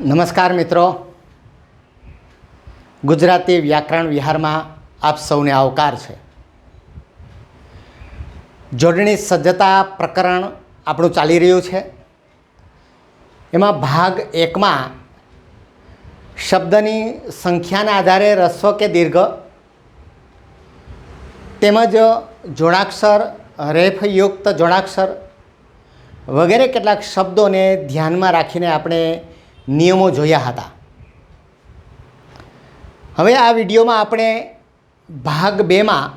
નમસ્કાર મિત્રો, ગુજરાતી વ્યાકરણ વિહારમાં આપ સૌને આવકાર છે. જોડણી સજ્જતા પ્રકરણ આપણું ચાલી રહ્યું છે. એમાં ભાગ 1માં શબ્દની સંખ્યાના આધારે રસ્વ કે દીર્ઘ તેમજ જોડાક્ષર, રેફયુક્ત જોડાક્ષર વગેરે કેટલાક શબ્દોને ધ્યાનમાં રાખીને આપણે નિયમો જોયા હતા. હવે આ વિડીયોમાં આપણે ભાગ 2માં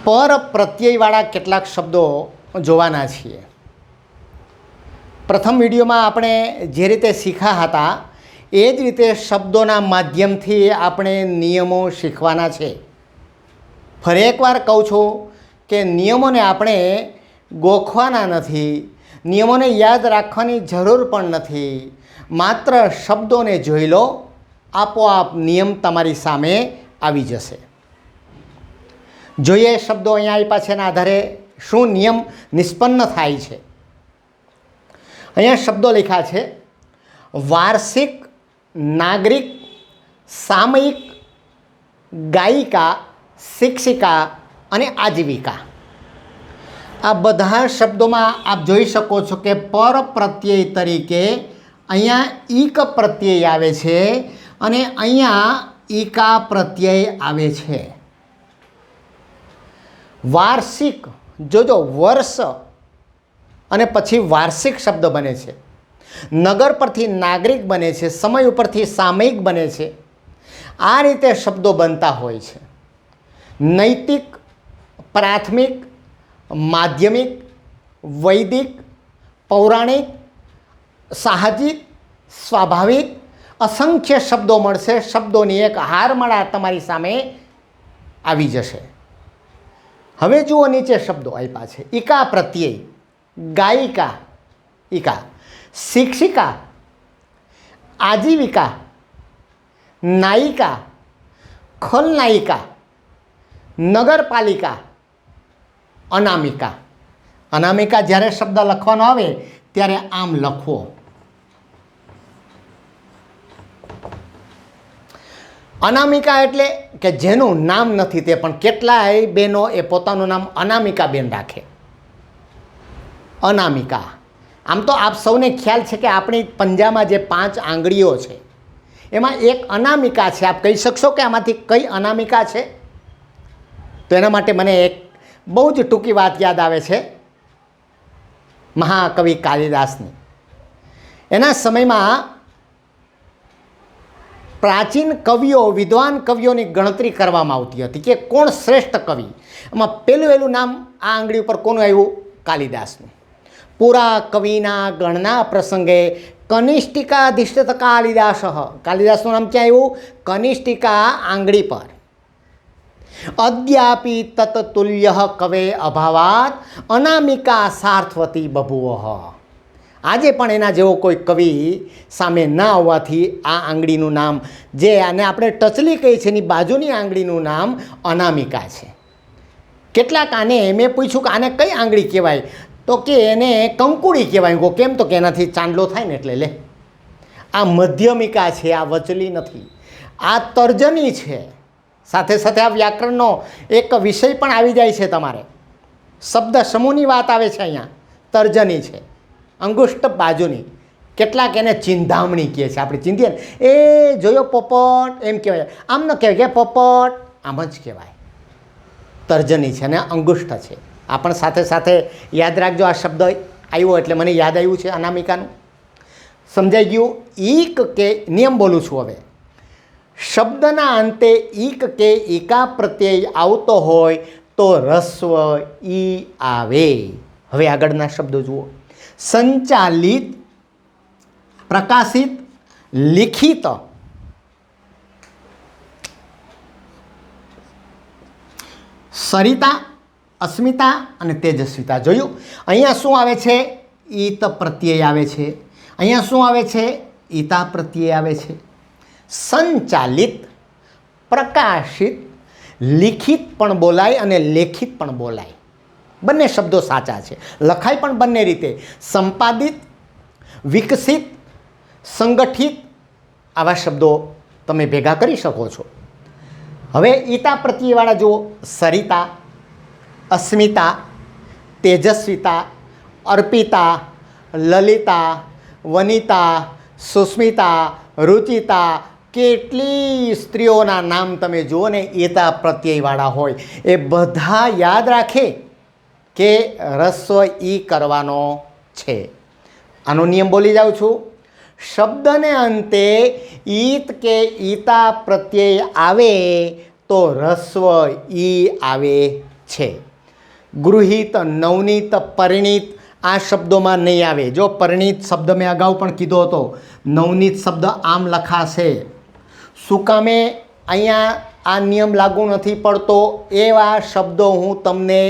પર પ્રત્યયવાળા કેટલાક શબ્દો જોવાના છીએ. પ્રથમ વિડીયોમાં આપણે જે રીતે શીખ્યા હતા એ જ રીતે શબ્દોના માધ્યમથી આપણે નિયમો શીખવાના છે. ફરી એકવાર કહું છું કે નિયમોને આપણે ગોખવાના નથી, નિયમોને યાદ રાખવાની જરૂર પણ નથી. માત્ર શબ્દોને જોઈ લો, આપોઆપ નિયમ તમારી સામે આવી જશે. જોઈએ શબ્દો અહીંયા આપ્યા છે એના આધારે શું નિયમ નિષ્પન્ન થાય છે. અહીંયા શબ્દો લખ્યા છે: વાર્ષિક, નાગરિક, સામયિક, ગાયિકા, શિક્ષિકા અને આજીવિકા. આ બધા શબ્દોમાં આપ જોઈ શકો છો કે પર પ્રત્યય તરીકે અહીંયા ઈક પ્રત્યય આવે છે અને અહીંયા ઈકા પ્રત્યય આવે છે. વાર્ષિક, જોજો, વર્ષ અને પછી વાર્ષિક શબ્દ બને છે. નગર પરથી નાગરિક બને છે, સમય ઉપરથી સામયિક બને છે. આ રીતે શબ્દો બનતા હોય છે. નૈતિક, પ્રાથમિક, માધ્યમિક, વૈદિક, પૌરાણિક, સાહજિક, સ્વાભાવિક અસંખ્ય શબ્દો મળશે. શબ્દોની એક હારમાળા તમારી સામે આવી જશે. હવે જુઓ, નીચે શબ્દો આપ્યા છે: ઈકા પ્રત્યય, ગાયિકા, ઈકા, શિક્ષિકા, આજીવિકા, નાયિકા, ખલનાયિકા, નગરપાલિકા, અનામિકા. અનામિકા જ્યારે શબ્દ લખવાનો આવે ત્યારે આમ લખવો. અનામિકા એટલે કે જેનું નામ નથી તે, પણ કેટલાય બહેનો એ પોતાનું નામ અનામિકા બેન રાખે. અનામિકા. આમ તો આપ સૌને ખ્યાલ છે કે આપણી પંજામાં જે 5 આંગળીઓ છે એમાં એક અનામિકા છે. આપ કહી શકશો કે આમાંથી કઈ અનામિકા છે? તો એના માટે મને એક બહુ જ ટૂંકી વાત યાદ આવે છે, મહાકવિ કાલિદાસની. એના સમયમાં પ્રાચીન કવિઓ, વિદ્વાન કવિઓની ગણતરી કરવામાં આવતી હતી કે કોણ શ્રેષ્ઠ કવિ. એમાં પહેલું નામ આ આંગળી ઉપર કોનું આવ્યું? કાલિદાસનું. પૂરા કવિના ગણના પ્રસંગે કનિષ્ઠિકાધિષ્ઠિત કાલિદાસ. કાલિદાસનું નામ ક્યાં આવ્યું? કનિષ્ઠિકા આંગળી પર. અદ્યાપી તત્તુલ્ય કવે અભાવાત અનામિકા સાર્થવતી બભુવ. આજે પણ એના જેવો કોઈ કવિ સામે ના હોવાથી આ આંગળીનું નામ, જે આને આપણે ટચલી કહીએ છીએ, એની બાજુની આંગળીનું નામ અનામિકા છે. કેટલાક આને મેં પૂછ્યું કે આને કઈ આંગળી કહેવાય, તો કે એને કંકુડી કહેવાય. કેમ? તો કે એનાથી ચાંદલો થાય ને એટલે. લે, આ મધ્યમિકા છે, આ વચલી નથી, આ તર્જની છે. સાથે સાથે આ વ્યાકરણનો એક વિષય પણ આવી જાય છે તમારે. શબ્દ સમૂહની વાત આવે છે અહીંયા. તર્જની છે, અંગુષ્ઠ બાજુની. કેટલાક એને ચિંધામણી કહે છે. આપણે ચિંધીએ ને, એ જોયો પોપટ, એમ કહેવાય. આમ ન કહેવાય કે પોપટ, આમ જ કહેવાય. તર્જની છે અને અંગુષ્ઠ છે. આ પણ સાથે સાથે યાદ રાખજો. આ શબ્દ આવ્યો એટલે મને યાદ આવ્યું છે અનામિકાનું. સમજાઈ ગયું? ઈક કે નિયમ બોલું છું હવે. શબ્દના અંતે ઈક કે ઈકા પ્રત્યય આવતો હોય તો રસ્વ ઈ આવે. હવે આગળના શબ્દો જુઓ: સંચાલિત, પ્રકાશિત, લિખિત, સરિતા, અસ્મિતા અને તેજસ્વિતા. જોયું? અહીંયા શું આવે છે? ઈત પ્રત્યય આવે છે. અહીંયા શું આવે છે? ઈતા પ્રત્યય આવે છે. સંચાલિત, પ્રકાશિત, લિખિત પણ બોલાય અને લેખિત પણ બોલાય. બંને શબ્દો સાચા છે, લખાય પણ બંને રીતે. સંપાદિત, વિકસિત, સંગઠિત આવા શબ્દો તમે ભેગા કરી શકો છો. હવે ઈતા પ્રત્યયવાળા જુઓ, સરિતા, અસ્મિતા, તેજસ્વિતા, અર્પિતા, લલિતા, વનિતા, સુસ્મિતા, રુચિતા, કેટલી સ્ત્રીઓના નામ તમે જુઓ ને ઈતા પ્રત્યયવાળા હોય. એ બધા યાદ રાખે કે રસ્વ ઈ કરવાનો છે. આનો નિયમ બોલી જાઉં છું. શબ્દને અંતે ઈત કે ઈતા પ્રત્યય આવે તો રસ્વ ઈ આવે છે. ગૃહિત, નવનીત, પરિણીત આ શબ્દોમાં નહીં આવે. જો પરિણીત શબ્દ મેં અગાઉ પણ કીધો હતો, નવનીત શબ્દ આમ લખાશે. શું કામે અહીંયા આ નિયમ લાગુ નથી પડતો એવા શબ્દો હું તમને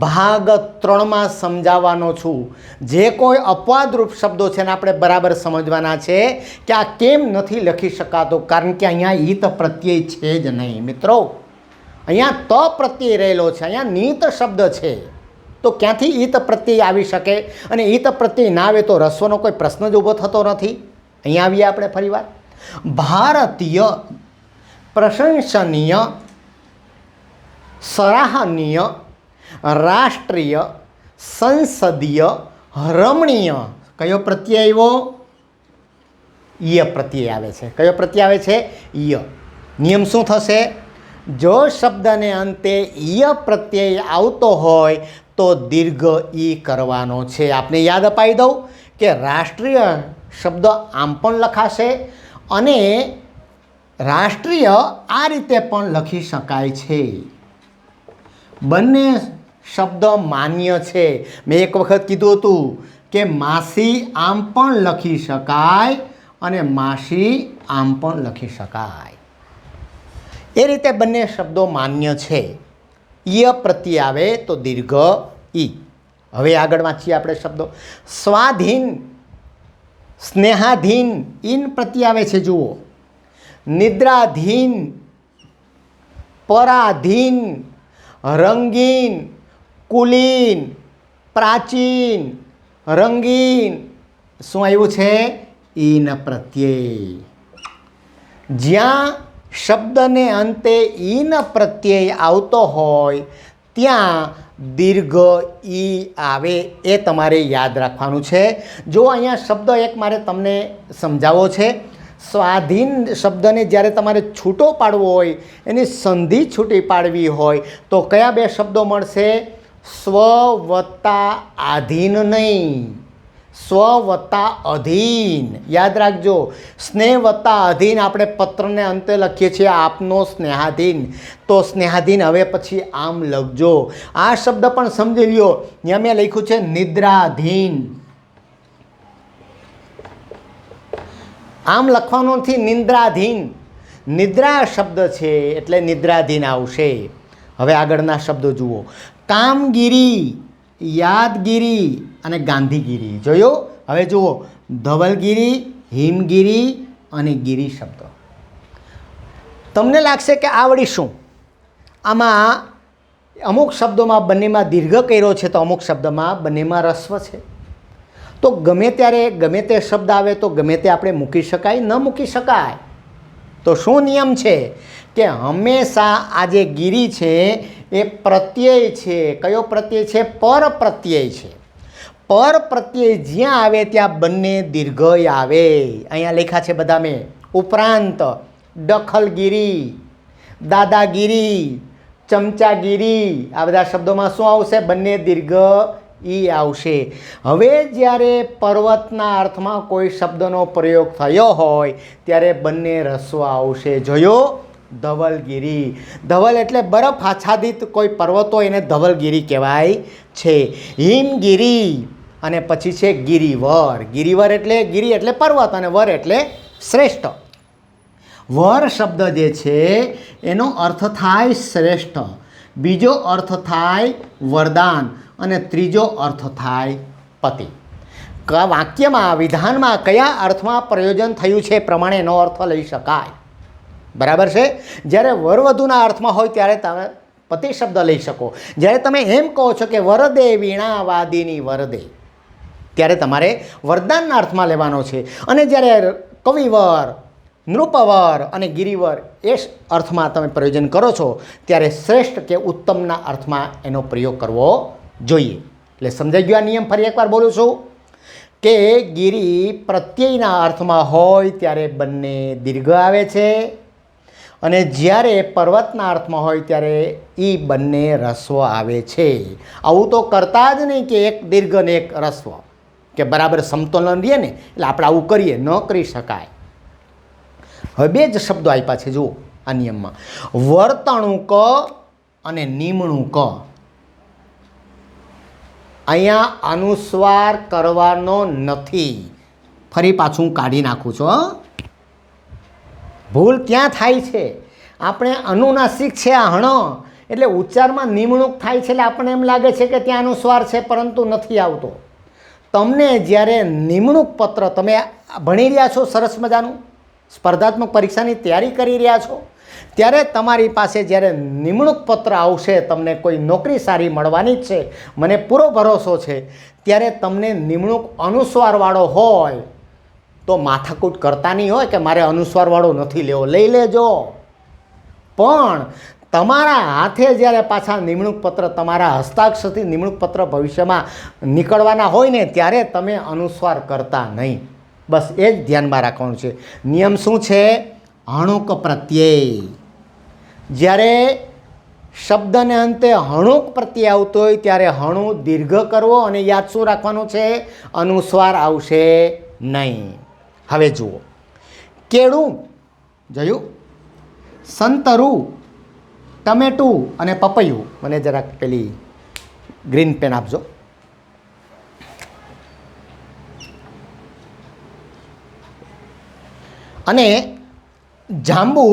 ભાગ 3માં સમજાવવાનો છું. જે કોઈ અપવાદરૂપ શબ્દો છે ને આપણે બરાબર સમજવાના છે કે આ કેમ નથી લખી શકાતો, કારણ કે અહીંયા ઈત પ્રત્યય છે જ નહીં મિત્રો. અહીંયા ત પ્રત્યય રહેલો છે, અહીંયા નીત શબ્દ છે, તો ક્યાંથી ઈત પ્રત્યય આવી શકે? અને ઈત પ્રત્યય ના આવે તો રસ્વનો કોઈ પ્રશ્ન જ ઊભો થતો નથી. અહીંયા આવીએ આપણે ફરીવાર. ભારતીય, પ્રશંસનીય, સરાહનીય, રાષ્ટ્રીય, સંસદીય, રમણીય. કયો પ્રત્યય આવ્યો? ય પ્રત્યય આવે છે. કયો પ્રત્યય આવે છે? ય. નિયમ શું થશે? જો શબ્દને અંતે ય પ્રત્યય આવતો હોય તો દીર્ઘ ઈ કરવાનો છે. આપને યાદ અપાઈ દઉં કે રાષ્ટ્રીય શબ્દ આમ પણ લખાશે અને રાષ્ટ્રીય આ રીતે પણ લખી શકાય છે. બંને શબ્દ માન્ય છે. મેં એક વખત કીધું હતું કે માસી આમ પણ લખી શકાય અને માસી આમ પણ લખી શકાય. એ રીતે બંને શબ્દો માન્ય છે. ય પ્રત્યય આવે તો દીર્ઘ ઈ. હવે આગળ વાંચીએ આપણે શબ્દો. સ્વાધીન, સ્નેહાધીન, ઇન પ્રત્યય આવે છે જુઓ. નિદ્રાધીન, પરાધીન, રંગીન, કુલીન, પ્રાચીન, રંગીન. શું આવ્યું છે? ઈન પ્રત્યય. જ્યાં શબ્દને અંતે ઈન પ્રત્યય આવતો હોય ત્યાં દીર્ઘ ઈ આવે. એ તમારે યાદ રાખવાનું છે. જો અહીંયા શબ્દ એક મારે તમને સમજાવવો છે. સ્વાધીન શબ્દને જ્યારે તમારે છૂટો પાડવો હોય, એની સંધિ છૂટી પાડવી હોય તો કયા બે શબ્દો મળશે? સ્વ વત્તા આધીન નહીં, સ્વ વત્તા અધીન. યાદ રાખજો, સ્નેહ વત્તા અધીન. આપણે પત્રને અંતે લખીએ છીએ આપનો સ્નેહાધીન, તો સ્નેહાધીન હવે પછી આમ લખજો. આ શબ્દ પણ સમજી લ્યો. ત્યાં મેં લખ્યું છે નિદ્રાધીન, આમ લખવાનું નથી, નિંદ્રાધીન. નિદ્રા શબ્દ છે એટલે નિદ્રાધીન આવશે. હવે આગળના શબ્દો જુઓ. કામગીરી, યાદગીરી અને ગાંધીગીરી. જોયો? હવે જુઓ, ધવલગીરી, હિમગીરી અને ગીરી શબ્દો. તમને લાગશે કે આ વળી શું? આમાં અમુક શબ્દોમાં બંનેમાં દીર્ઘ કર્યો છે તો અમુક શબ્દમાં બંનેમાં રસ્વ છે. તો ગમે ત્યારે ગમે તે શબ્દ આવે તો ગમે તે આપણે મૂકી શકાય? ન મૂકી શકાય. તો શું નિયમ છે કે હંમેશા આ જે ગીરી છે એ પ્રત્યય છે. કયો પ્રત્યય છે? પર પ્રત્યય છે. પર પ્રત્યય જ્યાં આવે ત્યાં બંને દીર્ઘ આવે. અહીંયા લખ્યા છે બધા મેં. ઉપરાંત દખલગીરી, દાદાગીરી, ચમચાગીરી, આ બધા શબ્દોમાં શું આવશે? બંને દીર્ઘ ઈ આવશે. હવે જ્યારે પર્વતના અર્થમાં કોઈ શબ્દનો પ્રયોગ થયો હોય ત્યારે બંને રસ્વ આવશે. જોયો? ધવલગીરી. ધવલ એટલે બરફ આચ્છાદિત કોઈ પર્વત હોય એને ધવલગીરી કહેવાય છે. હિમગીરી અને પછી છે ગિરિવર. ગિરિવર એટલે ગિરી એટલે પર્વત અને વર એટલે શ્રેષ્ઠ. વર શબ્દ જે છે એનો અર્થ થાય શ્રેષ્ઠ, બીજો અર્થ થાય વરદાન અને ત્રીજો અર્થ થાય પતિ. વાક્યમાં, વિધાનમાં કયા અર્થમાં પ્રયોજન થયું છે એ પ્રમાણે એનો અર્થ લઈ શકાય. બરાબર છે? જ્યારે વરવધુના અર્થમાં હોય ત્યારે તમે પતિ શબ્દ લઈ શકો. જ્યારે તમે એમ કહો છો કે વરદે વીણા વાદિની વરદે, ત્યારે તમારે વરદાનના અર્થમાં લેવાનો છે. અને જ્યારે કવિવર, નૃપવર અને ગિરિવર એ અર્થમાં તમે પ્રયોજન કરો છો ત્યારે શ્રેષ્ઠ કે ઉત્તમના અર્થમાં એનો પ્રયોગ કરવો જોઈએ. એટલે સમજાઈ ગયો આ નિયમ? ફરી એકવાર બોલું છું કે ગિરિ પ્રત્યયના અર્થમાં હોય ત્યારે બંને દીર્ઘ આવે છે, અને જ્યારે પર્વતના અર્થમાં હોય ત્યારે એ બંને રસ્વ આવે છે. આવું તો કરતા જ નહીં કે એક દીર્ઘ ને એક રસ્વ, કે બરાબર સમતોલન રહે ને એટલે આપણે આવું કરીએ, ન કરી શકાય. હવે બે જ શબ્દો આપ્યા છે જુઓ આ નિયમમાં, વર્તણૂક અને નિમણૂક. અહીંયા અનુસ્વાર કરવાનો નથી. ફરી પાછું કાઢી નાખું છું. ભૂલ ત્યાં થાય છે, આપણે અનુનાસિક છે આ હણ, એટલે ઉચ્ચારમાં નિમણૂક થાય છે એટલે આપણને એમ લાગે છે કે ત્યાં અનુસ્વાર છે, પરંતુ નથી આવતો. તમને જ્યારે નિમણૂક પત્ર, તમે ભણી રહ્યા છો સરસ મજાનું, સ્પર્ધાત્મક પરીક્ષાની તૈયારી કરી રહ્યા છો, ત્યારે તમારી પાસે જ્યારે નિમણૂક પત્ર આવશે, તમને કોઈ નોકરી સારી મળવાની જ છે, મને પૂરો ભરોસો છે, ત્યારે તમને નિમણૂક અનુસ્વારવાળો હોય તો માથાકૂટ કરતા નહીં હોય કે મારે અનુસ્વારવાળો નથી લેવો, લઈ લેજો. પણ તમારા હાથે જ્યારે પાછા નિમણૂક પત્ર, તમારા હસ્તાક્ષરથી નિમણૂક પત્ર ભવિષ્યમાં નીકળવાના હોય ને, ત્યારે તમે અનુસ્વાર કરતા નહીં. બસ એ જ ધ્યાનમાં રાખવાનું છે. નિયમ શું છે? હણુક પ્રત્યય. જ્યારે શબ્દને અંતે હણુક પ્રત્યય આવતો હોય ત્યારે હણું દીર્ઘ કરવો, અને યાદ શું રાખવાનું છે? અનુસ્વાર આવશે નહીં. હવે જુઓ, કેળું જોયું, સંતરું, ટમેટું અને પપૈયું. મને જરાક પેલી ગ્રીન પેન આપજો. અને જાંબુ,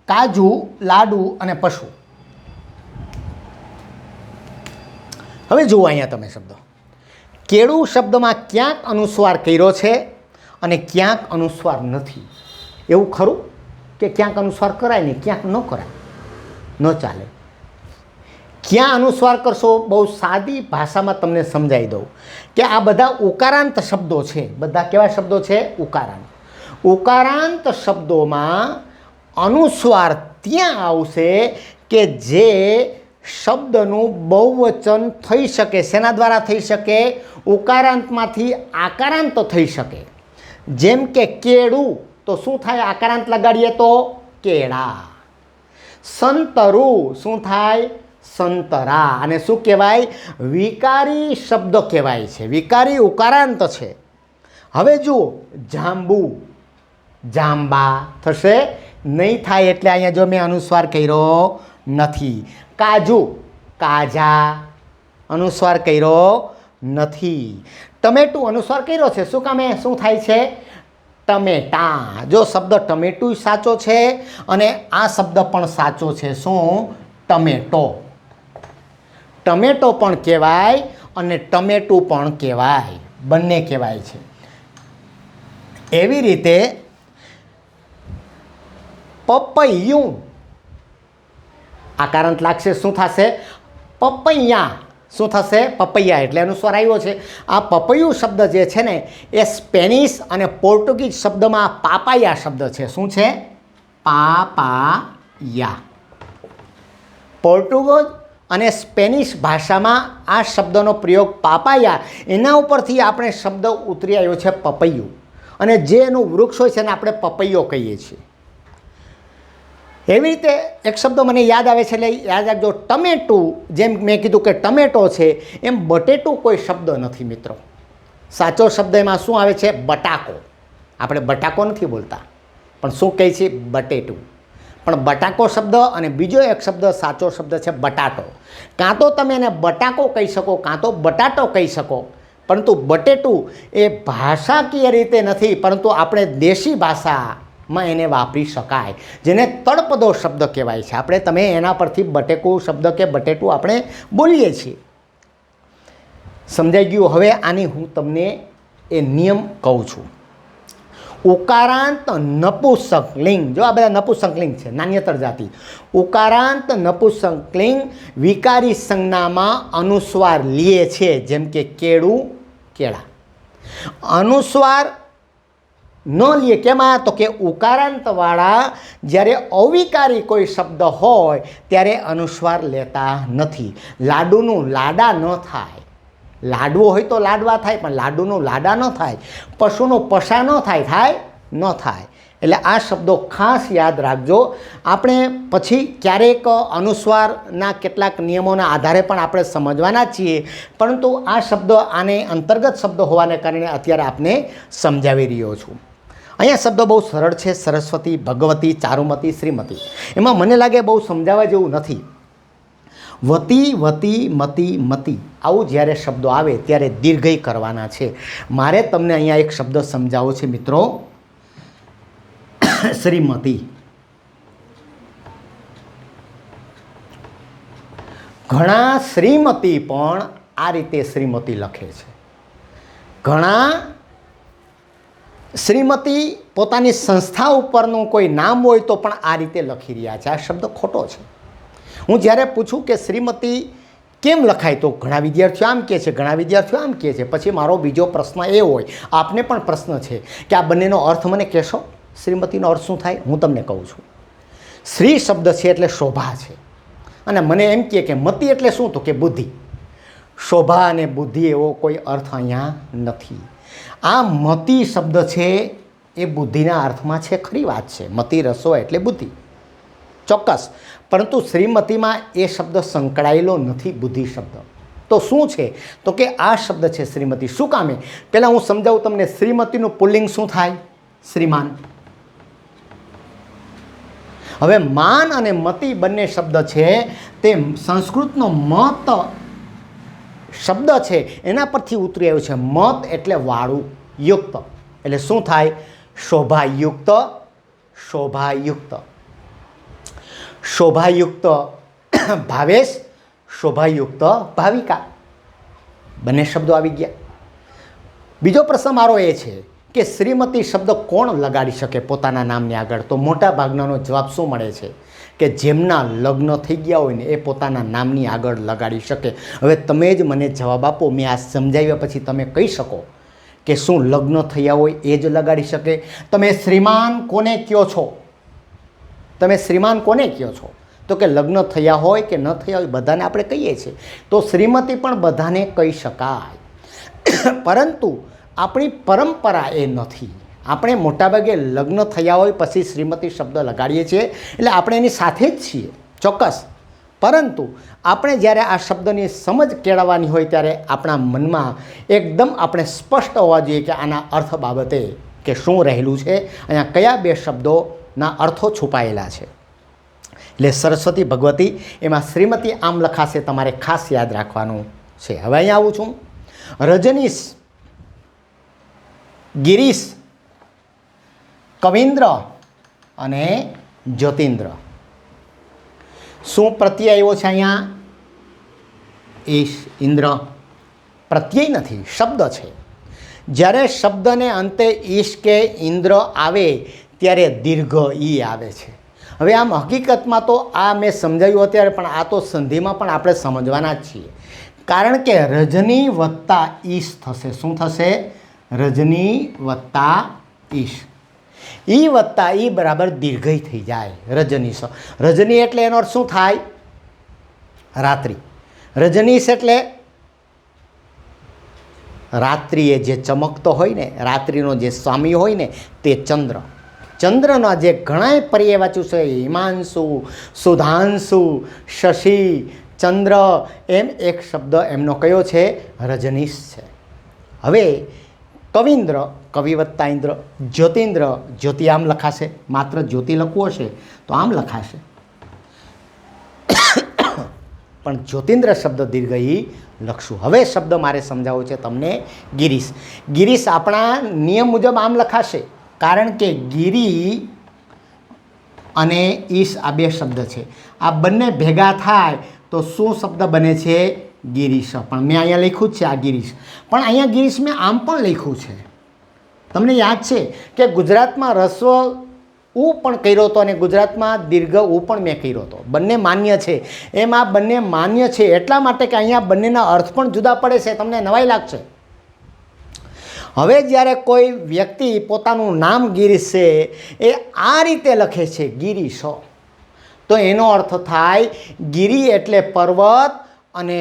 કાજુ, લાડુ અને પશુ. હવે જુઓ અહીંયા તમે શબ્દો, કેળું શબ્દમાં ક્યાંક અનુસ્વાર કર્યો છે અને ક્યાંક અનુસ્વાર નથી. એવું ખરું કે ક્યાંક અનુસ્વાર કરાય ને ક્યાંક ન કરાય? ન ચાલે. ક્યાં અનુસ્વાર કરશો? બહુ સાદી ભાષામાં તમને સમજાવી દઉં કે આ બધા ઉકારાંત શબ્દો છે. બધા કેવા શબ્દો છે? ઉકારાંત. ઉકારાંત શબ્દોમાં અનુસ્વાર ત્યાં આવશે કે જે શબ્દનું બહુવચન થઈ શકે. શેના દ્વારા થઈ શકે? ઉકારાંતમાંથી આકારાંત થઈ શકે. જેમ કે કેળું, તો શું થાય? આકારાંત લગાડીએ તો કેળા. સંતરું, શું થાય? સંતરા. અને શું કહેવાય? વિકારી શબ્દ કહેવાય છે, વિકારી ઉકારાંત છે. હવે જુઓ, જાંબુ, જાંબા થશે નહીં, થાય એટલે અહીંયા જો મેં અનુસ્વાર કર્યો નથી. કાજુ, કાજા, અનુસ્વાર કર્યો નથી. ટમેટું અનુસ્વાર કર્યો છે, શું કામે? શું થાય છે? ટમેટા. જો શબ્દ ટમેટું સાચો છે અને આ શબ્દ પણ સાચો છે. શું? ટમેટો. ટમેટો પણ કહેવાય અને ટમેટું પણ કહેવાય, બંને કહેવાય છે. એવી રીતે પપૈયું આકારાંત લાગશે, શું થશે? પપૈયા. શું થશે? પપૈયા. એટલે અનુસ્વાર આવ્યો છે. આ પપૈયું શબ્દ જે છે ને એ સ્પેનિશ અને પોર્ટુગીઝ શબ્દમાં પાપાયા શબ્દ છે. શું છે? પાપાયા. પોર્ટુગીઝ અને સ્પેનિશ ભાષામાં આ શબ્દનો પ્રયોગ પાપાયા, એના ઉપરથી આપણે શબ્દ ઉતરી આવ્યો છે પપૈયું. અને જે એનું વૃક્ષ હોય છે એને આપણે પપૈયો કહીએ છીએ. એવી રીતે એક શબ્દ મને યાદ આવે છે, એટલે યાદ રાખજો. ટમેટું, જેમ મેં કીધું કે ટમેટો છે, એમ બટેટું કોઈ શબ્દ નથી મિત્રો. સાચો શબ્દ એમાં શું આવે છે? બટાકો. આપણે બટાકો નથી બોલતા, પણ શું કહે છે? બટેટું. પણ બટાકો શબ્દ અને બીજો એક શબ્દ સાચો શબ્દ છે બટાટો. કાં તો તમે એને બટાકો કહી શકો, કાં તો બટાટો કહી શકો, પરંતુ બટેટું એ ભાષાકીય રીતે નથી, પરંતુ આપણે દેશી ભાષામાં એને વાપરી શકાય, જેને તળપદો શબ્દ કહેવાય છે. આપણે તમે એના પરથી બટેકું શબ્દ કે બટેટું આપણે બોલીએ છીએ. સમજાઈ ગયું? હવે આની હું તમને એ નિયમ કહું છું. ઉકારાંત નપુંસકલિંગ, જો આ બધા નપુંસકલિંગ છે, નાન્યતર જાતિ. ઉકારાંત નપુંસકલિંગ વિકારી સંજ્ઞામાં અનુસ્વાર લે છે, જેમ કે કેળું, કેળા. અનુસ્વાર ન લે કેમાં? તો કે ઉકારાંતવાળા જ્યારે અવિકારી કોઈ શબ્દ હોય ત્યારે અનુસ્વાર લેતા નથી. લાડુનું લાડા ન થાય. લાડવો હોય તો લાડવા થાય, પણ લાડુનું લાડા ન થાય. પશુનું પશા ન થાય, થાય ન થાય. એટલે આ શબ્દો ખાસ યાદ રાખજો. આપણે પછી ક્યારેક અનુસ્વારના કેટલાક નિયમોના આધારે પણ આપણે સમજવાના છીએ, પરંતુ આ શબ્દો આને અંતર્ગત શબ્દો હોવાને કારણે અત્યારે આપને સમજાવી રહ્યો છું. અહીંયા શબ્દો બહુ સરળ છે. સરસ્વતી, ભગવતી, ચારુમતી, શ્રીમતી. એમાં મને લાગે બહુ સમજાવવા જેવું નથી. વતી, વતી, મતી, મતી આવું જ્યારે શબ્દો આવે ત્યારે દીર્ઘઈ કરવાના છે. મારે તમને અહીંયા એક શબ્દ સમજાવવો છે મિત્રો, શ્રીમતી. ઘણા શ્રીમતી પણ આ રીતે શ્રીમતી લખે છે. ઘણા શ્રીમતી પોતાની સંસ્થા ઉપરનું કોઈ નામ હોય તો પણ આ રીતે લખી રહ્યા છે. આ શબ્દ ખોટો છે. હું જ્યારે પૂછું કે શ્રીમતી કેમ લખાય તો ઘણા વિદ્યાર્થીઓ આમ કહે છે, ઘણા વિદ્યાર્થીઓ આમ કહે છે. પછી મારો બીજો પ્રશ્ન એ હોય, આપને પણ પ્રશ્ન છે કે આ બંનેનો અર્થ મને કહેશો? શ્રીમતીનો અર્થ શું થાય? હું તમને કહું છું. શ્રી શબ્દ છે એટલે શોભા છે, અને મને એમ કહે કે મતિ એટલે શું? તો કે બુદ્ધિ. શોભા અને બુદ્ધિ એવો કોઈ અર્થ અહીંયા નથી. આ મતિ શબ્દ છે એ બુદ્ધિના અર્થમાં છે, ખરી વાત છે. મતિ રસો એટલે બુદ્ધિ, ચોક્કસ. પરંતુ શ્રીમતીમાં એ શબ્દ સંકળાયેલો નથી, બુદ્ધિ શબ્દ. તો શું છે? તો કે આ શબ્દ છે શ્રીમતી. શું કામે? પહેલાં હું સમજાવું તમને. શ્રીમતીનું પુલ્લિંગ શું થાય? શ્રીમાન. હવે માન અને મતિ બંને શબ્દ છે તે સંસ્કૃતનો મત શબ્દ છે એના પરથી ઉતરી આવ્યું છે. મત એટલે વાળું, યુક્ત એટલે શું થાય? શોભાયુક્ત. શોભાયુક્ત. શોભાયુક્ત ભાવેશ, શોભાયુક્ત ભાવિકા, બંને શબ્દો આવી ગયા. બીજો પ્રશ્ન મારો એ છે કે શ્રીમતી શબ્દ કોણ લગાડી શકે પોતાના નામની આગળ? તો મોટા ભાગનાનો જવાબ શું મળે છે કે જેમના લગ્ન થઈ ગયા હોય ને એ પોતાના નામની આગળ લગાડી શકે. હવે તમે જ મને જવાબ આપો. મેં આ સમજાવ્યા પછી તમે કહી શકો કે શું લગ્ન થયા હોય એ જ લગાડી શકે? તમે શ્રીમાન કોને કહો છો? તમે શ્રીમાન કોને કહો છો? તો કે લગ્ન થયા હોય કે ન થયા હોય બધાને આપણે કહીએ છીએ. તો શ્રીમતી પણ બધાને કહી શકાય, પરંતુ આપણી પરંપરા એ નથી. આપણે મોટાભાગે લગ્ન થયા હોય પછી શ્રીમતી શબ્દ લગાડીએ છીએ, એટલે આપણે એની સાથે જ છીએ, ચોક્કસ. પરંતુ આપણે જ્યારે આ શબ્દની સમજ કેળવવાની હોય ત્યારે આપણા મનમાં એકદમ આપણે સ્પષ્ટ હોવા જોઈએ કે આના અર્થ બાબતે કે શું રહેલું છે, અહીંયા કયા બે શબ્દોના અર્થો છુપાયેલા છે. એટલે સરસ્વતી, ભગવતી, એમાં શ્રીમતી આમ લખાશે, તમારે ખાસ યાદ રાખવાનું છે. હવે અહીંયા આવું છું. રજનીશ, ગિરીશ, કવિન્દ્ર અને જ્યોતિન્દ્ર. શું પ્રત્યય આવ્યો છે અહીંયા? ઈશ, ઇન્દ્ર. પ્રત્યય નથી, શબ્દ છે. જ્યારે શબ્દને અંતે ઈશ કે ઇન્દ્ર આવે ત્યારે દીર્ઘ ઈ આવે છે. હવે આમ હકીકતમાં તો આ મેં સમજાવ્યું અત્યારે, પણ આ તો સંધિમાં પણ આપણે સમજવાના જ છીએ. કારણ કે રજની વત્તા ઈશ થશે. શું થશે? રજની વત્તા ઈશ. ઈ વત્તા ઈ બરાબર દીર્ઘઈ થઈ જાય. રજનીશ. રજની એટલે એનો અર્થ શું થાય? રાત્રિ. રજનીશ એટલે રાત્રિએ જે ચમકતો હોય ને, રાત્રિનો જે સ્વામી હોય ને તે ચંદ્ર. ચંદ્રના જે ઘણાય પર્યાયવાચી છે, હિમાંશુ, સુધાંશુ, શશી, ચંદ્ર, એમ એક શબ્દ એમનો કયો છે? રજનીશ છે. હવે કવિન્દ્ર, કવિ વત્તા ઇન્દ્ર. જ્યોતિન્દ્ર, જ્યોતિ આમ લખાશે, માત્ર જ્યોતિ લખવું હશે તો આમ લખાશે, પણ જ્યોતિન્દ્ર શબ્દ દીર્ઘઈ લખશું. હવે શબ્દ મારે સમજાવવો છે તમને. ગિરીશ. ગિરીશ આપણા નિયમ મુજબ આમ લખાશે, કારણ કે ગિરી અને ઈશ આ બે શબ્દ છે. આ બંને ભેગા થાય તો શું શબ્દ બને છે? ગિરીશ. પણ મેં અહીંયા લખ્યું જ છે આ ગિરીશ, પણ અહીંયા ગિરીશ મેં આમ પણ લખ્યું છે. તમને યાદ છે કે ગુજરાતમાં રસ્વ ઉ પણ કર્યો હતો અને ગુજરાતમાં દીર્ઘ ઉ પણ મેં કર્યો હતો. બંને માન્ય છે. એમ આ બંને માન્ય છે એટલા માટે કે અહીંયા બંનેના અર્થ પણ જુદા પડે છે. તમને નવાઈ લાગશે, હવે જ્યારે કોઈ વ્યક્તિ પોતાનું નામ ગિરીશ છે એ આ રીતે લખે છે ગિરીશ, તો એનો અર્થ થાય ગિરી એટલે પર્વત અને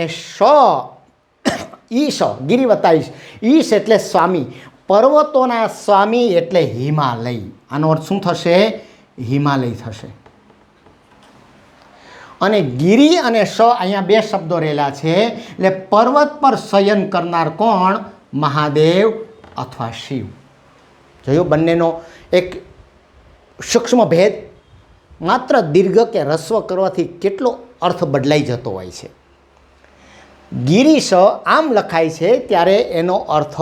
ઈશ, ગિરી વત્તા ઈશ એટલે સ્વામી, પર્વતોના સ્વામી એટલે હિમાલય. આનો અર્થ શું થશે? હિમાલય થશે. અને ગિરી અને શ અહીંયા બે શબ્દો રહેલા છે, એટલે પર્વત પર શયન કરનાર કોણ? મહાદેવ અથવા શિવ. જોયું બંનેનો એક સૂક્ષ્મ ભેદ. માત્ર દીર્ઘ કે રસ્વ કરવાથી કેટલો અર્થ બદલાઈ જતો હોય છે. ગિરીશ આમ લખાય છે ત્યારે એનો અર્થ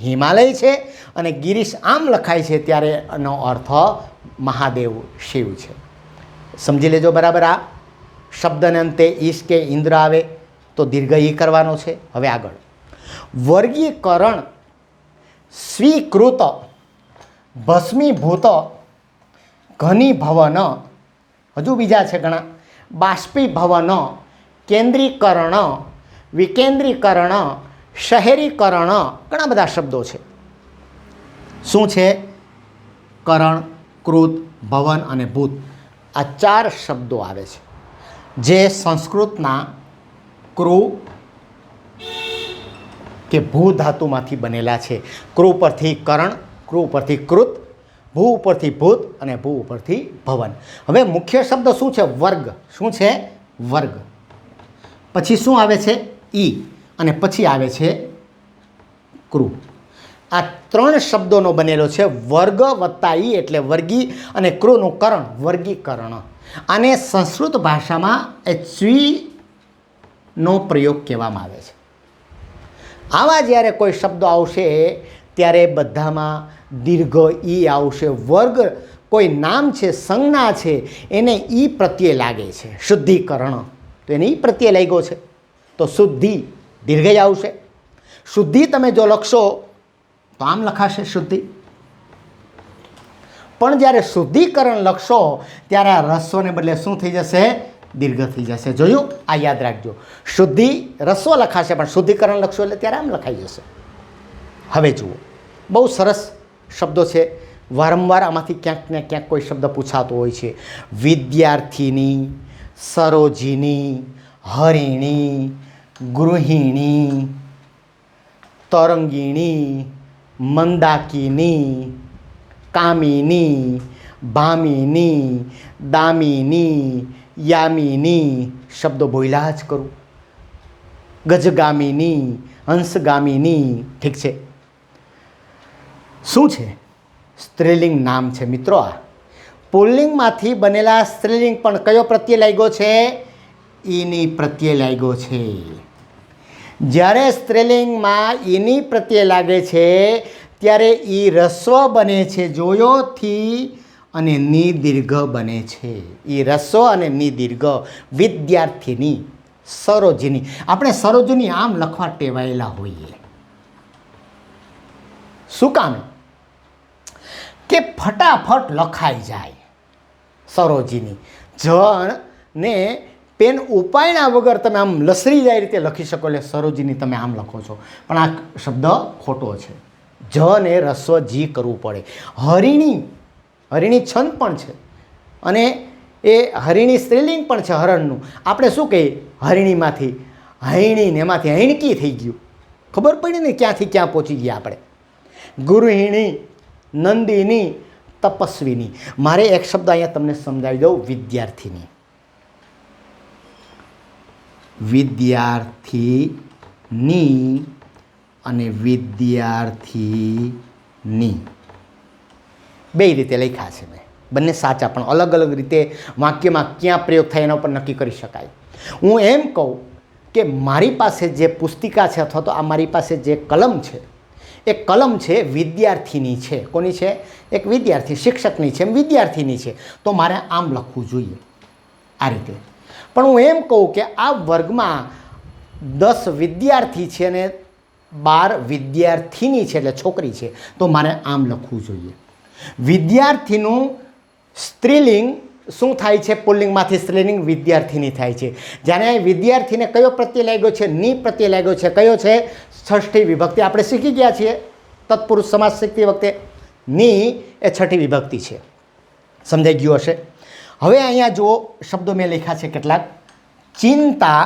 હિમાલય છે, અને ગિરીશ આમ લખાય છે ત્યારે એનો અર્થ મહાદેવ શિવ છે. સમજી લેજો બરાબર. આ શબ્દને અંતે ઈશ કે ઇન્દ્ર આવે તો દીર્ઘ ઈ કરવાનો છે. હવે આગળ વર્ગીકરણ, સ્વીકૃત, ભસ્મીભૂત, ઘનીભવન, હજુ બીજા છે ઘણા, બાષ્પીભવન, કેન્દ્રીકરણ, વિકેન્દ્રીકરણ, શહેરીકરણ, ઘણા બધા શબ્દો છે. શું છે? કરણ, કૃત, ભવન અને ભૂત, આ 4 શબ્દો આવે છે જે સંસ્કૃતના ક્રુ કે ભૂ ધાતુમાંથી બનેલા છે. ક્રુ પરથી કરણ, ક્રુ પરથી કૃત, ભૂ ઉપરથી ભૂત અને ભૂ ઉપરથી ભવન. હવે મુખ્ય શબ્દ શું છે? વર્ગ. શું છે? વર્ગ. પછી શું આવે છે? ઈ, અને પછી આવે છે ક્રુ. આ 3 શબ્દોનો બનેલો છે. વર્ગ વત્તા ઈ એટલે વર્ગી, અને ક્રુનું કરણ વર્ગીકરણ. આને સંસ્કૃત ભાષામાં નો પ્રયોગ કહેવામાં આવે છે. આવા જ્યારે કોઈ શબ્દો આવશે ત્યારે બધામાં દીર્ઘ ઈ આવશે. વર્ગ કોઈ નામ છે, સંજ્ઞા છે, એને ઈ પ્રત્યે લાગે છે. શુદ્ધિકરણ, તો એને ઈ પ્રત્યે લાગ્યો છે, તો શુદ્ધિ દીર્ઘ આવશે. શુદ્ધિ તમે જો લખશો તો આમ લખાશે શુદ્ધિ. પણ જ્યારે શુદ્ધિકરણ લખશો ત્યારે આ રસ્વને બદલે શું થઈ જશે? દીર્ઘ થઈ જશે. જોયું? આ યાદ રાખજો. શુદ્ધિ રસ્વ લખાશે, પણ શુદ્ધિકરણ લખશો એટલે ત્યારે આમ લખાઈ જશે. હવે જુઓ, બહુ સરસ શબ્દો છે. વારંવાર આમાંથી ક્યાંક ને ક્યાંક કોઈ શબ્દ પૂછાતો હોય છે. વિદ્યાર્થીની, સરોજિની, હરિણી, ગૃહિણી, તરંગિણી, મંદાકિની, કામિની, ભામિની, દામિની, યામિની, શબ્દો બોલ્યા જ કરું. ગજગામિની, હંસગામિની. ઠીક છે. શું છે? સ્ત્રીલિંગ નામ છે મિત્રો. આ પુલ્લિંગમાંથી બનેલા સ્ત્રીલિંગ, પણ કયો પ્રત્યય લાગ્યો છે? ઈની પ્રત્યય લાગ્યો છે. જ્યારે સ્ત્રીલિંગમાં ઈની પ્રત્યય લાગે છે ત્યારે ઈ રસ્વ બને છે, જોયોથી, અને ની દીર્ઘ બને છે. ઈ રસ્વ અને ની દીર્ઘ. વિદ્યાર્થીની, સરોજિની. આપણે સરોજિની આમ લખવા ટેવાયેલા હોઈએ. શું કામ? કે ફટાફટ લખાઈ જાય. સરોજિની જણ ને પેન ઉપાયના વગર તમે આમ લસરી જાય રીતે લખી શકો, એટલે સરોજિની તમે આમ લખો છો, પણ આ શબ્દ ખોટો છે. જ ને રસ્વ જી કરવું પડે. હરિણી, હરિણી છંદ પણ છે, અને એ હરિણી સ્ત્રીલિંગ પણ છે હરણનું. આપણે શું કહીએ? હરિણીમાંથી હૈણી, ને એમાંથી હૈણકી થઈ ગયું. ખબર પડી ને ક્યાંથી ક્યાં પહોંચી ગયા આપણે. ગૃહિણી, નંદિની, તપસ્વીની. મારે એક શબ્દ અહીંયા તમને સમજાવી દઉં. વિદ્યાર્થીની. વિદ્યાર્થીની અને વિદ્યાર્થીની બે રીતે લખ્યા છે મેં. બંને સાચા, પણ અલગ અલગ રીતે વાક્યમાં ક્યાં પ્રયોગ થાય એના ઉપર નક્કી કરી શકાય. હું એમ કહું કે મારી પાસે જે પુસ્તિકા છે, અથવા તો આ મારી પાસે જે કલમ છે, એ કલમ છે વિદ્યાર્થીની છે. કોની છે? એક વિદ્યાર્થી, શિક્ષકની છે, વિદ્યાર્થીની છે. તો મારે આમ લખવું જોઈએ, આ રીતે. પણ હું એમ કહું કે આ વર્ગમાં 10 વિદ્યાર્થી છે અને 12 વિદ્યાર્થીની છે, એટલે છોકરી છે, તો મારે આમ લખવું જોઈએ. વિદ્યાર્થીનું સ્ત્રીલિંગ શું થાય છે? પુલ્લિંગમાંથી સ્ત્રીલિંગ વિદ્યાર્થીની થાય છે. જ્યારે વિદ્યાર્થીને કયો પ્રત્યય લાગ્યો છે? ની પ્રત્યય લાગ્યો છે. કયો છે? ષષ્ઠી વિભક્તિ. આપણે શીખી ગયા છીએ તત્પુરુષ સમાસ શીખતી વખતે ની એ છઠ્ઠી વિભક્તિ છે. સમજાઈ ગયું હશે. હવે અહીંયા જુઓ શબ્દો મેં લખ્યા છે કેટલાક. ચિંતા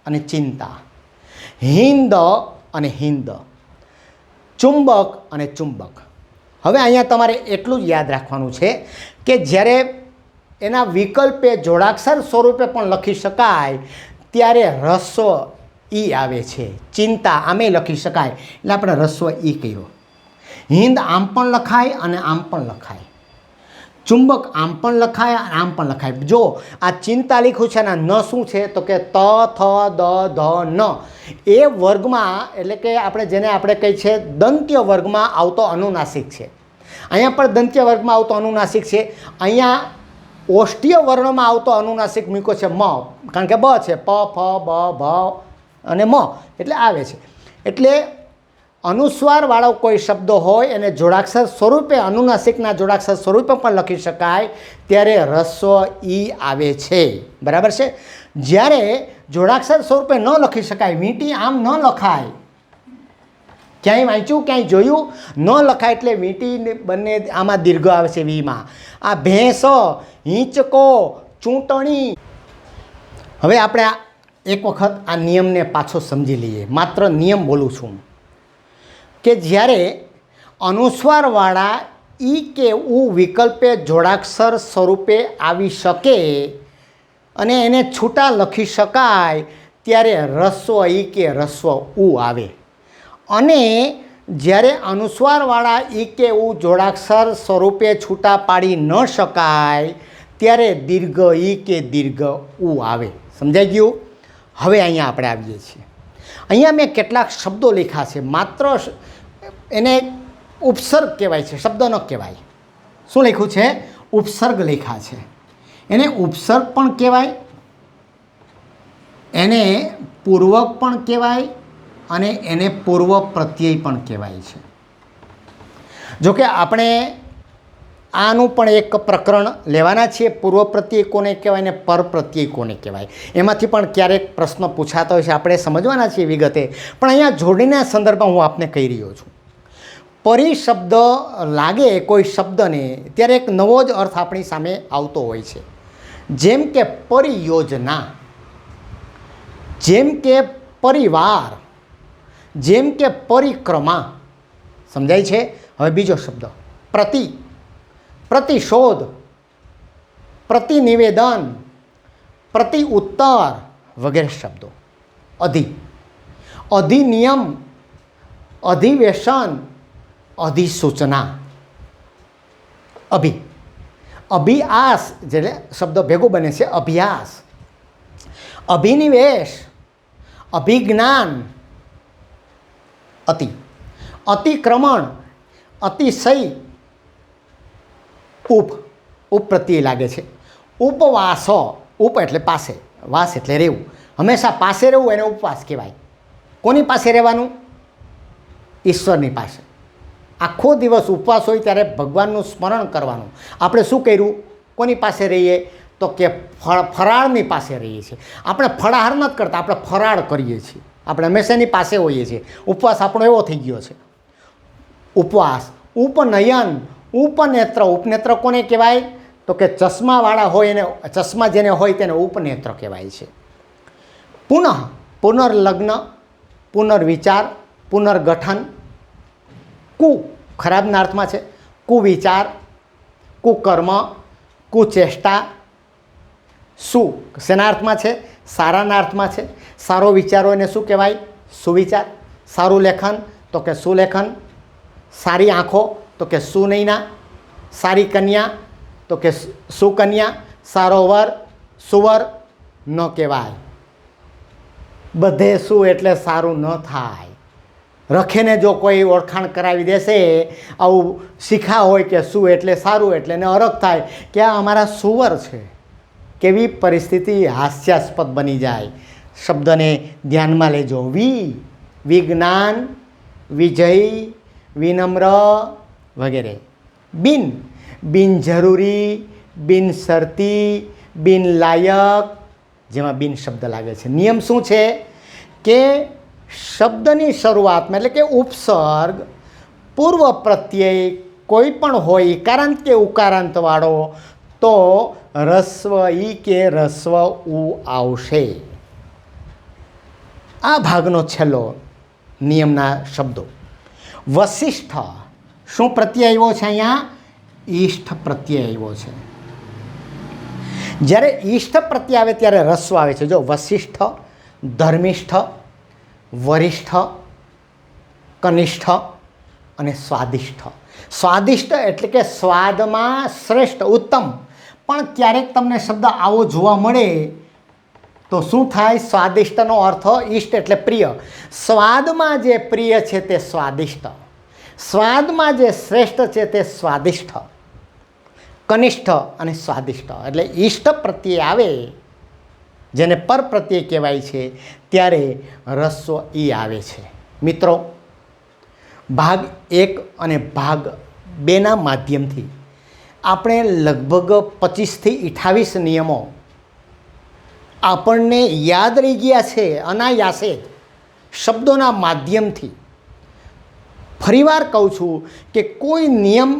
અને ચિંતા, હિંદ અને હિંદ, ચુંબક અને ચુંબક. હવે અહીંયા તમારે એટલું જ યાદ રાખવાનું છે કે જ્યારે એના વિકલ્પે જોડાક્ષર સ્વરૂપે પણ લખી શકાય ત્યારે રસ્વ ઈ આવે છે. ચિંતા આમે લખી શકાય એટલે આપણે રસ્વ ઈ કહ્યો. હિંદ આમ પણ લખાય અને આમ પણ લખાય. ચુંબક આમ પણ લખાય અને આમ પણ લખાય. જો આ ચિંતા લખ્યું છે ને ન શું છે તો કે ત થ દ ધ ન એ વર્ગમાં એટલે કે આપણે જેને આપણે કહીએ છીએ દંત્ય વર્ગમાં આવતો અનુનાસિક છે. અહીંયા પણ દંત્ય વર્ગમાં આવતો અનુનાસિક છે. અહીંયા ઓષ્ટીય વર્ણમાં આવતો અનુનાસિક મૂક્યો છે મ, કારણ કે બ છે પ ફ બ ભ અને મ એટલે આવે છે. એટલે અનુસ્વારવાળો કોઈ શબ્દ હોય એને જોડાક્ષર સ્વરૂપે અનુનાસિકના જોડાક્ષર સ્વરૂપે પણ લખી શકાય ત્યારે રસ્વ ઈ આવે છે. બરાબર છે. જ્યારે જોડાક્ષર સ્વરૂપે ન લખી શકાય, વીંટી આમ ન લખાય, ક્યાંય વાંચ્યું ક્યાંય જોયું ન લખાય એટલે વીંટી બંને આમાં દીર્ઘ આવે છે વીમાં. આ ભેંસ, હિંચકો, ચૂંટણી. હવે આપણે એક વખત આ નિયમને પાછો સમજી લઈએ. માત્ર નિયમ બોલું છું કે જ્યારે અનુસ્વારવાળા ઈ કે ઉ વિકલ્પે જોડાક્ષર સ્વરૂપે આવી શકે અને એને છૂટા લખી શકાય ત્યારે રસ્વ ઈ કે રસ્વ ઉ આવે. અને જ્યારે અનુસ્વારવાળા ઈ કે ઉ જોડાક્ષર સ્વરૂપે છૂટા પાડી ન શકાય ત્યારે દીર્ઘ ઈ કે દીર્ઘ ઉ આવે. સમજાઈ ગયું? હવે અહીંયા આપણે આવીએ છીએ. અહીંયા મેં કેટલાક શબ્દો લખ્યા છે. માત્ર એને ઉપસર્ગ કહેવાય છે, શબ્દ ન કહેવાય. શું લખ્યું છે? ઉપસર્ગ લખ્યા છે. એને ઉપસર્ગ પણ કહેવાય, એને પૂર્વક પણ કહેવાય અને એને પૂર્વ પ્રત્યય પણ કહેવાય છે. જોકે આપણે આનું પણ એક પ્રકરણ લેવાના છીએ. પૂર્વ પ્રત્યય કોને કહેવાય ને પર પ્રત્યય કોને કહેવાય, એમાંથી પણ ક્યારેક પ્રશ્ન પૂછાતો હોય છે, આપણે સમજવાના છીએ વિગતે. પણ અહીંયા જોડીના સંદર્ભમાં હું આપને કહી રહ્યો છું. પરિશબ્દ લાગે કોઈ શબ્દને ત્યારે એક નવો જ અર્થ આપણી સામે આવતો હોય છે. જેમ કે પરિયોજના, જેમ કે પરિવાર, જેમ કે પરિક્રમા. સમજાય છે? હવે બીજો શબ્દ પ્રતિશોધ, પ્રતિનિવેદન, પ્રતિ ઉત્તર વગેરે શબ્દો. અધિનિયમ, અધિવેશન, અધિસૂચના. અભિયાસ એટલે શબ્દો ભેગો બને છે અભ્યાસ. અભિનિવેશ, અભિજ્ઞાન, અતિક્રમણ, અતિશય, ઉપ પ્રત્યય લાગે છે. ઉપવાસ, ઉપ એટલે પાસે, વાસ એટલે રહેવું. હંમેશા પાસે રહેવું એને ઉપવાસ કહેવાય. કોની પાસે રહેવાનું? ઈશ્વરની પાસે. આખો દિવસ ઉપવાસ હોય ત્યારે ભગવાનનું સ્મરણ કરવાનું. આપણે શું કર્યું? કોની પાસે રહીએ તો કે ફરાળની પાસે રહીએ છીએ. આપણે ફળાહાર નથી કરતા, આપણે ફરાળ કરીએ છીએ. આપણે હંમેશાની પાસે હોઈએ છીએ. ઉપવાસ આપણો એવો થઈ ગયો છે. ઉપવાસ. ઉપનયન, ઉપનેત્ર. ઉપનેત્ર કોને કહેવાય તો કે ચશ્માવાળા હોય એને, ચશ્મા જેને હોય તેને ઉપનેત્ર કહેવાય છે. પુનર્લગ્ન, પુનર્વિચાર, પુનર્ગઠન. ખરાબના અર્થમાં છે. કુવિચાર, કુકર્મ, કુચેષ્ટા. શેના અર્થમાં છે? સારાના અર્થમાં છે. સારો વિચારો એને શું કહેવાય? સુવિચાર. સારું લેખન તો કે સુલેખન. સારી આંખો તો કે સુનૈના. સારી કન્યા તો કે સુકન્યા. સારો વર, સુવર ન કહેવાય. બધે શું એટલે સારું ન થાય. રખેને જો કોઈ ઓળખાણ કરાવી દેશે, આવું શીખા હોય કે શું એટલે સારું, એટલે એને અરગ થાય કે આ અમારા સુવર છે. કેવી પરિસ્થિતિ હાસ્યાસ્પદ બની જાય. શબ્દને ધ્યાનમાં લેજો. વિજ્ઞાન, વિજય, વિનમ્ર વગેરે. બિનજરૂરી, બિનશરતી, બિનલાયક, જેમાં બિન શબ્દ લાગે છે. નિયમ શું છે કે શબ્દની શરૂઆતમાં એટલે કે ઉપસર્ગ પૂર્વ પ્રત્યય કોઈ પણ હોય ઈકારાંત કે ઉકારાંતવાળો તો રસ્વ ઈ કે રસ્વ ઉ આવશે. આ ભાગનો છેલ્લો નિયમના શબ્દો. વશિષ્ઠ શું પ્રત્યય આવ્યો છે? અહીંયા ઈષ્ઠ પ્રત્યય આવ્યો છે. જ્યારે ઈષ્ઠ પ્રત્યય આવે ત્યારે રસ્વ આવે છે. જો વશિષ્ઠ, ધર્મિષ્ઠ, વરિષ્ઠ, કનિષ્ઠ અને સ્વાદિષ્ઠ. સ્વાદિષ્ટ એટલે કે સ્વાદમાં શ્રેષ્ઠ, ઉત્તમ. પણ ક્યારેક તમને શબ્દ આવો જોવા મળે તો શું થાય? સ્વાદિષ્ટનો અર્થ ઈષ્ટ એટલે પ્રિય. સ્વાદમાં જે પ્રિય છે તે સ્વાદિષ્ટ, સ્વાદમાં જે શ્રેષ્ઠ છે તે સ્વાદિષ્ઠ, કનિષ્ઠ અને સ્વાદિષ્ટ. એટલે ઈષ્ટ પ્રત્યય આવે જેને પર પ્રત્યય કહેવાય છે ત્યારે રસ્વ ઈ આવે છે. મિત્રો, ભાગ 1 અને ભાગ 2ના માધ્યમથી આપણે લગભગ 25થી 28 નિયમો આપણને યાદ રહી ગયા છે અનાયાસે શબ્દોના માધ્યમથી. ફરીવાર કહું છું કે કોઈ નિયમ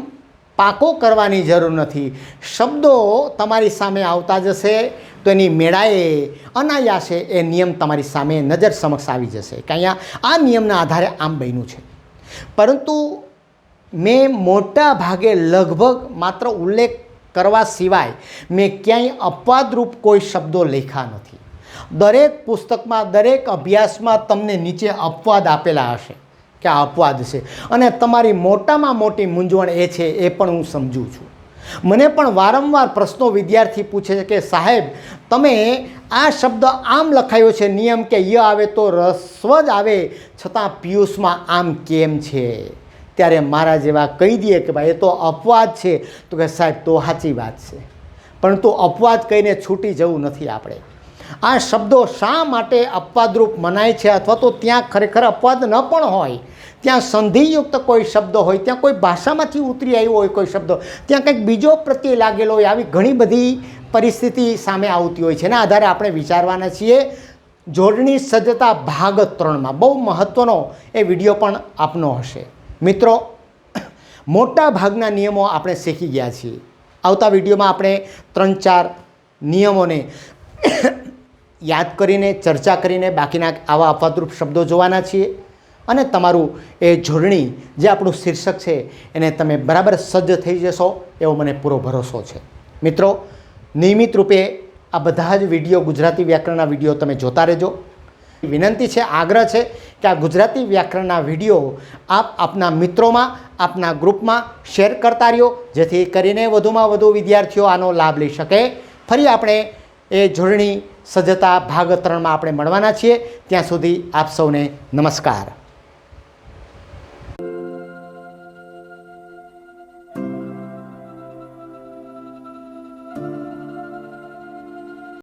પાકો કરવાની જરૂર નથી. શબ્દો તમારી સામે આવતા જશે તો એની મેળાએ અનાયાસે એ નિયમ તમારી સામે નજર સમક્ષ આવી જશે કે અહીંયા આ નિયમના આધારે આમ બન્યું છે. પરંતુ મેં મોટા ભાગે લગભગ માત્ર ઉલ્લેખ કરવા સિવાય મેં ક્યાંય અપવાદરૂપ કોઈ શબ્દો લખ્યા નથી. દરેક પુસ્તકમાં, દરેક અભ્યાસમાં તમને નીચે અપવાદ આપેલા હશે કે આ અપવાદ છે, અને તમારી મોટામાં મોટી મૂંઝવણ એ છે, એ પણ હું સમજું છું. મને પણ વારંવાર પ્રશ્નો વિદ્યાર્થી પૂછે છે કે સાહેબ, તમે આ શબ્દ આમ લખાયો છે નિયમ કે ય આવે તો રસ્વ જ આવે, છતાં પિયુષમાં આમ કેમ છે? ત્યારે મારા જેવા કહી દઈએ કે ભાઈ એ તો અપવાદ છે. તો કે સાહેબ તો સાચી વાત છે, પરંતુ અપવાદ કહીને છૂટી જવું નથી આપણે. આ શબ્દો શા માટે અપવાદરૂપ મનાય છે? અથવા તો ત્યાં ખરેખર અપવાદ ન પણ હોય, ત્યાં સંધિયુક્ત કોઈ શબ્દ હોય, ત્યાં કોઈ ભાષામાંથી ઉતરી આવ્યો હોય કોઈ શબ્દ, ત્યાં કંઈક બીજો પ્રત્યય લાગેલો હોય, આવી ઘણી બધી પરિસ્થિતિ સામે આવતી હોય છે. એના આધારે આપણે વિચારવાના છીએ. જોડણી સજ્જતા ભાગ 3માં બહુ મહત્ત્વનો એ વિડીયો પણ આપનો હશે. મિત્રો, મોટા ભાગના નિયમો આપણે શીખી ગયા છીએ. આવતા વિડીયોમાં આપણે 3-4 નિયમોને યાદ કરીને, ચર્ચા કરીને બાકીના આવા અપવાદરૂપ શબ્દો જોવાના છીએ. અને તમારું એ જોડણી જે આપણું શીર્ષક છે એને તમે બરાબર સજ્જ થઈ જશો એવો મને પૂરો ભરોસો છે. મિત્રો, નિયમિત રૂપે આ બધા જ વિડીયો, ગુજરાતી વ્યાકરણના વિડીયો તમે જોતા રહેજો. વિનંતી છે, આગ્રહ છે કે આ ગુજરાતી વ્યાકરણના વિડીયો આપ આપના મિત્રોમાં, આપના ગ્રુપમાં શેર કરતા રહ્યો, જેથી કરીને વધુમાં વધુ વિદ્યાર્થીઓ આનો લાભ લઈ શકે. ફરી આપણે એ જોડણી સજ્જતા ભાગ 3માં આપણે મળવાના છીએ. ત્યાં સુધી આપ સૌને નમસ્કાર.